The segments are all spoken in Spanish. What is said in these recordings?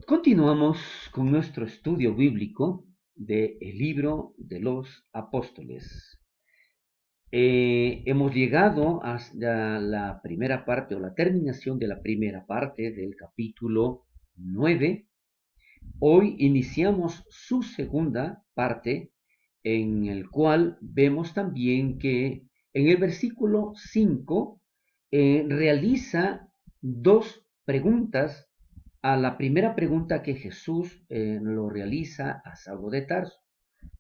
Continuamos con nuestro estudio bíblico del libro de los apóstoles. Hemos llegado hasta la primera parte o la terminación de la primera parte del capítulo 9. Hoy iniciamos su segunda parte, en el cual vemos también que en el versículo 5 realiza dos preguntas a la primera pregunta que Jesús lo realiza a Saulo de Tarso.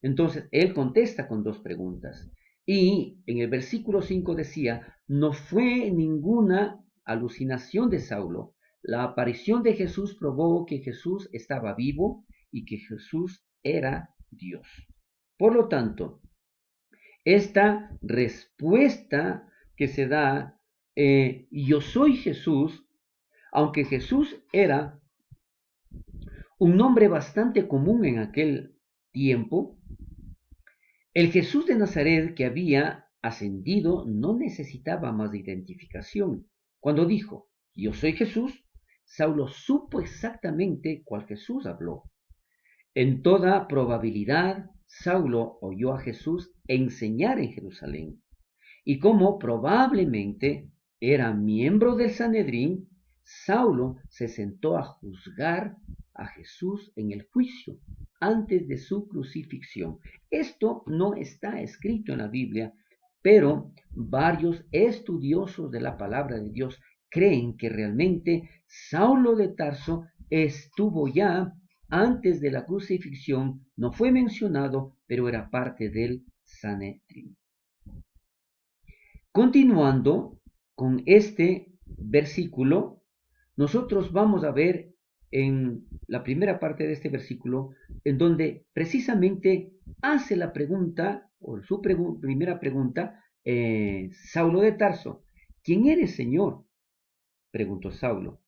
Entonces, él contesta con dos preguntas. Y en el versículo 5 decía, no fue ninguna alucinación de Saulo. La aparición de Jesús probó que Jesús estaba vivo y que Jesús era Dios. Por lo tanto, esta respuesta que se da, yo soy Jesús, aunque Jesús era un nombre bastante común en aquel tiempo, el Jesús de Nazaret que había ascendido no necesitaba más de identificación. Cuando dijo, yo soy Jesús, Saulo supo exactamente cuál Jesús habló. En toda probabilidad, Saulo oyó a Jesús enseñar en Jerusalén. Y como probablemente era miembro del Sanedrín, Saulo se sentó a juzgar a Jesús en el juicio antes de su crucifixión. Esto no está escrito en la Biblia, pero varios estudiosos de la palabra de Dios creen que realmente Saulo de Tarso estuvo ya antes de la crucifixión, no fue mencionado, pero era parte del Sanedrín. Continuando con este versículo, nosotros vamos a ver en la primera parte de este versículo, en donde precisamente hace la pregunta, o su primera pregunta, Saulo de Tarso, ¿quién eres, Señor? Preguntó Saulo.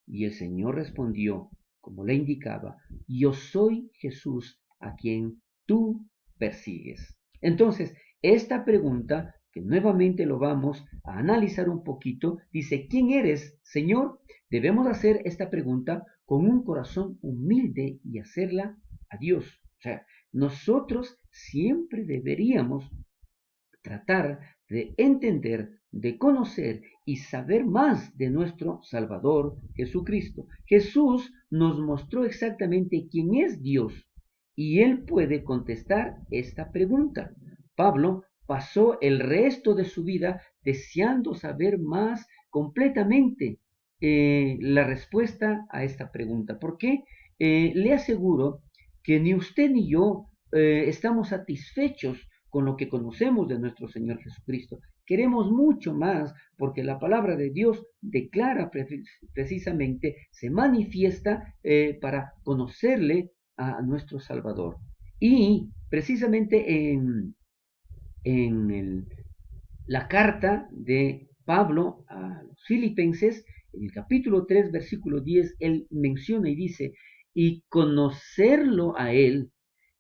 Y el Señor respondió, como le indicaba, yo soy Jesús a quien tú persigues. Entonces, esta pregunta, que nuevamente lo vamos a analizar un poquito, dice, ¿quién eres, Señor? Debemos hacer esta pregunta con un corazón humilde y hacerla a Dios. O sea, nosotros siempre deberíamos tratar de entender, de conocer y saber más de nuestro Salvador Jesucristo. Jesús nos mostró exactamente quién es Dios y él puede contestar esta pregunta. Pablo pasó el resto de su vida deseando saber más completamente la respuesta a esta pregunta. ¿Por qué? Le aseguro que ni usted ni yo estamos satisfechos con lo que conocemos de nuestro Señor Jesucristo. Queremos mucho más porque la palabra de Dios declara precisamente, se manifiesta para conocerle a nuestro Salvador. Y precisamente en la carta de Pablo a los filipenses, en el capítulo 3, versículo 10, él menciona y dice, y conocerlo a él,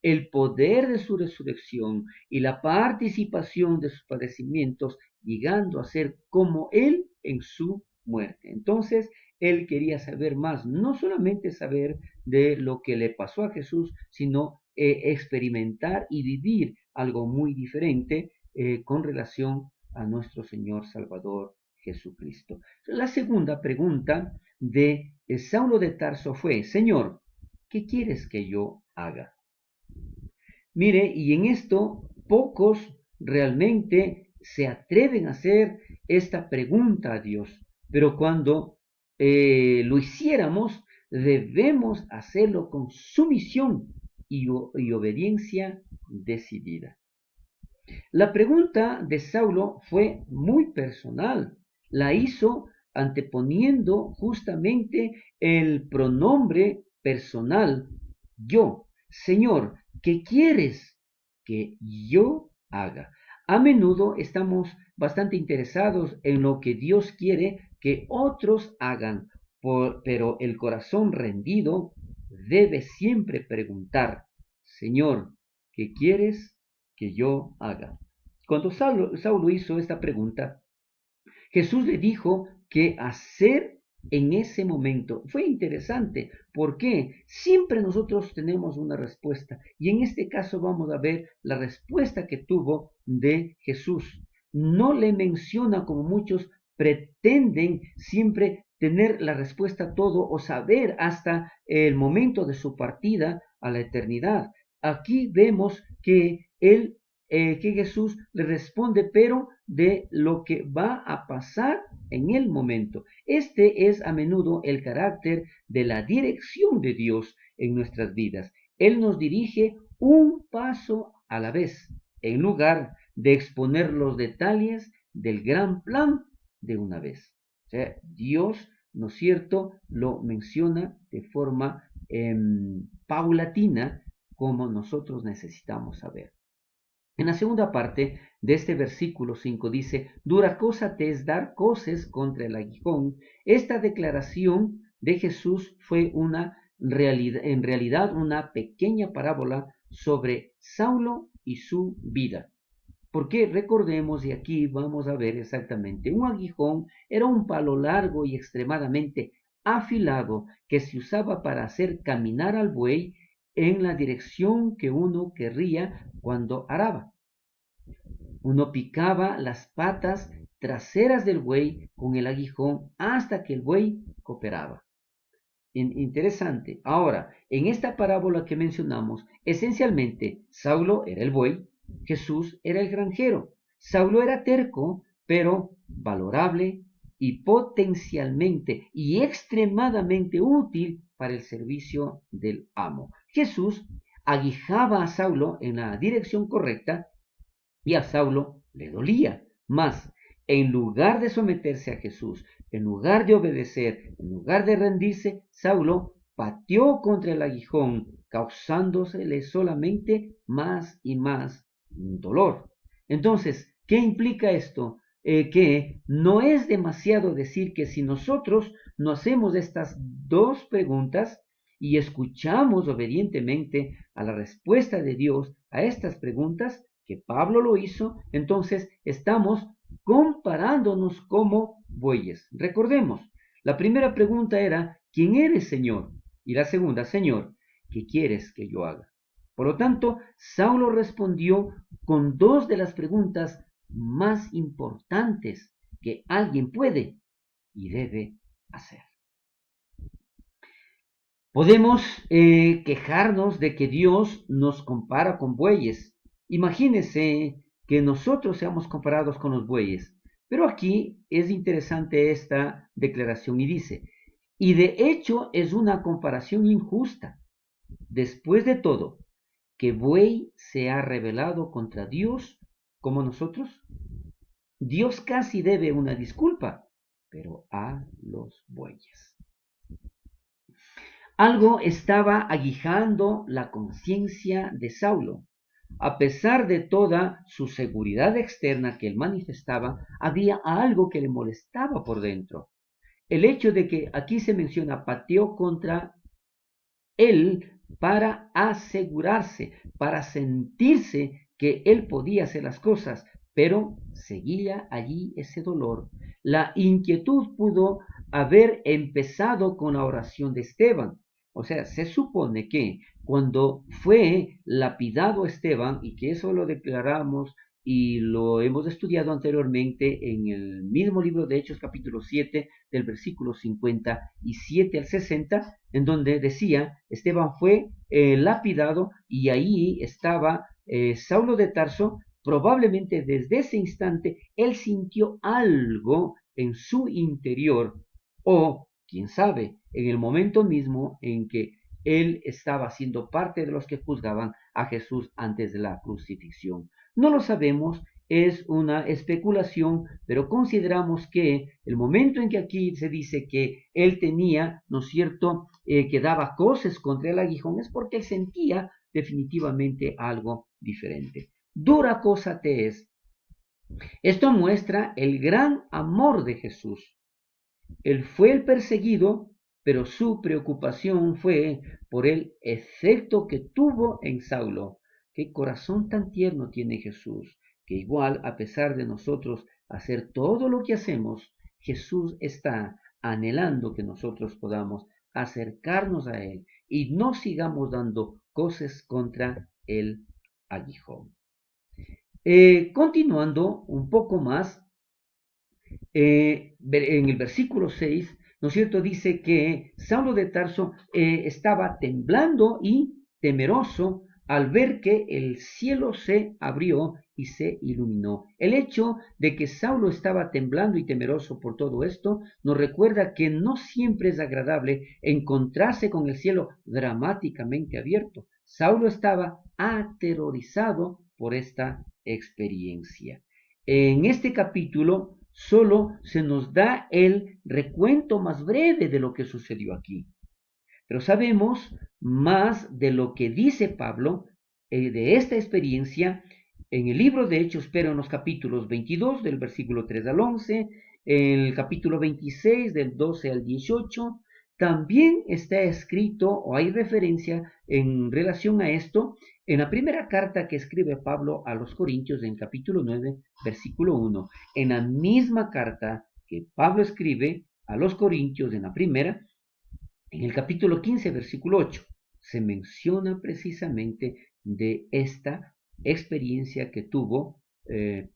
el poder de su resurrección y la participación de sus padecimientos, llegando a ser como él en su muerte. Entonces, él quería saber más, no solamente saber de lo que le pasó a Jesús, sino experimentar y vivir algo muy diferente con relación a nuestro Señor Salvador Jesucristo. La segunda pregunta de Saulo de Tarso fue, Señor, ¿qué quieres que yo haga? Mire, y en esto pocos realmente se atreven a hacer esta pregunta a Dios, pero cuando lo hiciéramos, debemos hacerlo con sumisión y obediencia decidida. La pregunta de Saulo fue muy personal. La hizo anteponiendo justamente el pronombre personal yo. Señor, ¿qué quieres que yo haga? A menudo estamos bastante interesados en lo que Dios quiere que otros hagan, pero el corazón rendido debe siempre preguntar, Señor, ¿qué quieres que yo haga? Cuando Saulo hizo esta pregunta, Jesús le dijo que hacer en ese momento. Fue interesante porque siempre nosotros tenemos una respuesta y en este caso vamos a ver la respuesta que tuvo de Jesús. No le menciona como muchos pretenden siempre tener la respuesta a todo o saber hasta el momento de su partida a la eternidad. Aquí vemos que que Jesús le responde, pero de lo que va a pasar en el momento. Este es a menudo el carácter de la dirección de Dios en nuestras vidas. Él nos dirige un paso a la vez, en lugar de exponer los detalles del gran plan de una vez. O sea, Dios, ¿no es cierto?, lo menciona de forma paulatina, como nosotros necesitamos saber. En la segunda parte de este versículo 5 dice, dura cosa te es dar coces contra el aguijón. Esta declaración de Jesús fue en realidad una pequeña parábola sobre Saulo y su vida. Porque recordemos, y aquí vamos a ver exactamente, un aguijón era un palo largo y extremadamente afilado que se usaba para hacer caminar al buey en la dirección que uno querría cuando araba. Uno picaba las patas traseras del buey con el aguijón hasta que el buey cooperaba. Interesante. Ahora, en esta parábola que mencionamos, esencialmente Saulo era el buey, Jesús era el granjero. Saulo era terco, pero valorable y potencialmente y extremadamente útil para el servicio del amo. Jesús aguijaba a Saulo en la dirección correcta y a Saulo le dolía. Mas, en lugar de someterse a Jesús, en lugar de obedecer, en lugar de rendirse, Saulo pateó contra el aguijón, causándosele solamente más y más dolor. Entonces, ¿qué implica esto? Que no es demasiado decir que si nosotros no hacemos estas dos preguntas y escuchamos obedientemente a la respuesta de Dios a estas preguntas, que Pablo lo hizo, entonces estamos comparándonos como bueyes. Recordemos, la primera pregunta era, ¿quién eres, Señor? Y la segunda, Señor, ¿qué quieres que yo haga? Por lo tanto, Saulo respondió con dos de las preguntas más importantes que alguien puede y debe hacer. Podemos quejarnos de que Dios nos compara con bueyes. Imagínese que nosotros seamos comparados con los bueyes. Pero aquí es interesante esta declaración y dice, y de hecho es una comparación injusta. Después de todo, ¿qué buey se ha rebelado contra Dios como nosotros? Dios casi debe una disculpa, pero a los bueyes. Algo estaba aguijando la conciencia de Saulo. A pesar de toda su seguridad externa que él manifestaba, había algo que le molestaba por dentro. El hecho de que aquí se menciona pateó contra él para asegurarse, para sentirse que él podía hacer las cosas, pero seguía allí ese dolor. La inquietud pudo haber empezado con la oración de Esteban. O sea, se supone que cuando fue lapidado Esteban, y que eso lo declaramos y lo hemos estudiado anteriormente en el mismo libro de Hechos capítulo 7 del versículo 57 al 60, en donde decía, Esteban fue lapidado y ahí estaba Saulo de Tarso. Probablemente desde ese instante él sintió algo en su interior, o quién sabe, en el momento mismo en que él estaba siendo parte de los que juzgaban a Jesús antes de la crucifixión. No lo sabemos, es una especulación, pero consideramos que el momento en que aquí se dice que él tenía, ¿no es cierto?, que daba coces contra el aguijón, es porque él sentía definitivamente algo diferente. Dura cosa te es. Esto muestra el gran amor de Jesús. Él fue el perseguido, pero su preocupación fue por el efecto que tuvo en Saulo. Qué corazón tan tierno tiene Jesús, que igual, a pesar de nosotros hacer todo lo que hacemos, Jesús está anhelando que nosotros podamos acercarnos a Él y no sigamos dando cosas contra el aguijón. Continuando un poco más, en el versículo 6, ¿no es cierto? Dice que Saulo de Tarso estaba temblando y temeroso al ver que el cielo se abrió y se iluminó. El hecho de que Saulo estaba temblando y temeroso por todo esto nos recuerda que no siempre es agradable encontrarse con el cielo dramáticamente abierto. Saulo estaba aterrorizado por esta experiencia. En este capítulo solo se nos da el recuento más breve de lo que sucedió aquí. Pero sabemos más de lo que dice Pablo de esta experiencia en el libro de Hechos, pero en los capítulos 22 del versículo 3 al 11, en el capítulo 26 del 12 al 18, también está escrito o hay referencia en relación a esto en la primera carta que escribe Pablo a los Corintios en capítulo 9, versículo 1. En la misma carta que Pablo escribe a los Corintios en la primera, en el capítulo 15, versículo 8, se menciona precisamente de esta experiencia que tuvo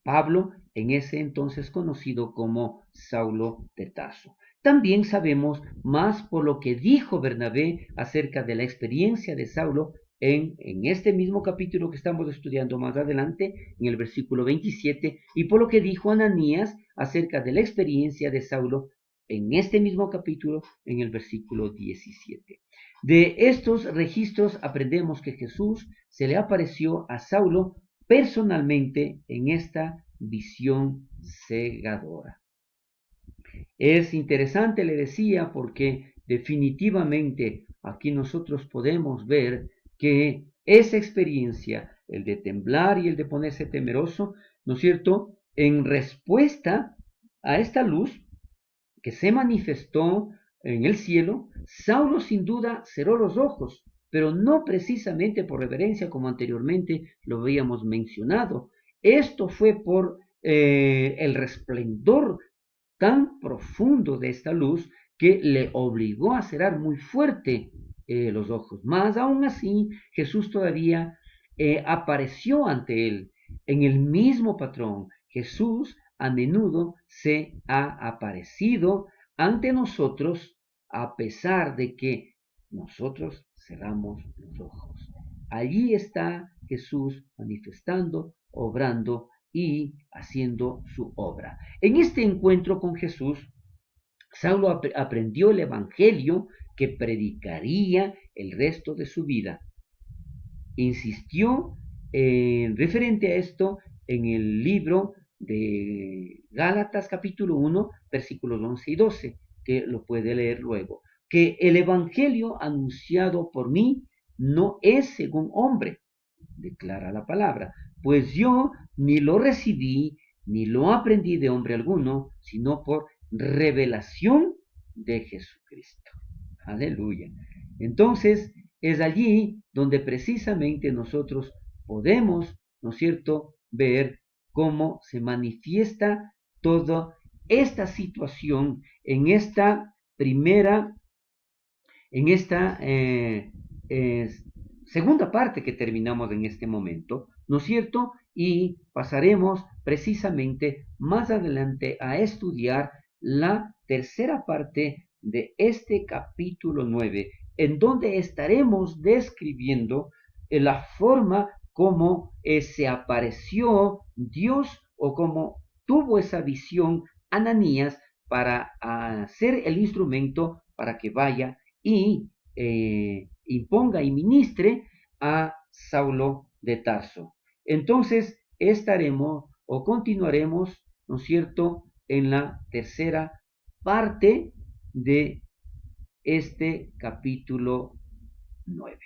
Pablo, en ese entonces conocido como Saulo de Tarso. También sabemos más por lo que dijo Bernabé acerca de la experiencia de Saulo en este mismo capítulo que estamos estudiando más adelante, en el versículo 27, y por lo que dijo Ananías acerca de la experiencia de Saulo en este mismo capítulo, en el versículo 17. De estos registros aprendemos que Jesús se le apareció a Saulo personalmente en esta visión cegadora. Es interesante, le decía, porque definitivamente aquí nosotros podemos ver que esa experiencia, el de temblar y el de ponerse temeroso, ¿no es cierto?, en respuesta a esta luz que se manifestó en el cielo, Saulo sin duda cerró los ojos, pero no precisamente por reverencia como anteriormente lo habíamos mencionado. Esto fue por el resplendor tan profundo de esta luz que le obligó a cerrar muy fuerte los ojos. Más aún así, Jesús todavía apareció ante él en el mismo patrón. Jesús a menudo se ha aparecido ante nosotros a pesar de que nosotros cerramos los ojos. Allí está Jesús manifestando, obrando y haciendo su obra. En este encuentro con Jesús, Saulo aprendió el evangelio que predicaría el resto de su vida. Insistió referente a esto en el libro de Gálatas capítulo 1, versículos 11 y 12, que lo puede leer luego, que el evangelio anunciado por mí no es según hombre, declara la palabra, pues yo ni lo recibí ni lo aprendí de hombre alguno, sino por revelación de Jesucristo. Aleluya. Entonces, es allí donde precisamente nosotros podemos, ¿no es cierto?, ver cómo se manifiesta toda esta situación en esta primera, en esta segunda parte que terminamos en este momento, ¿no es cierto? Y pasaremos precisamente más adelante a estudiar la tercera parte de este capítulo 9, en donde estaremos describiendo la forma como se apareció Dios o cómo tuvo esa visión Ananías para ser el instrumento para que vaya y imponga y ministre a Saulo de Tarso. Entonces estaremos o continuaremos, ¿no es cierto?, en la tercera parte de este capítulo 9.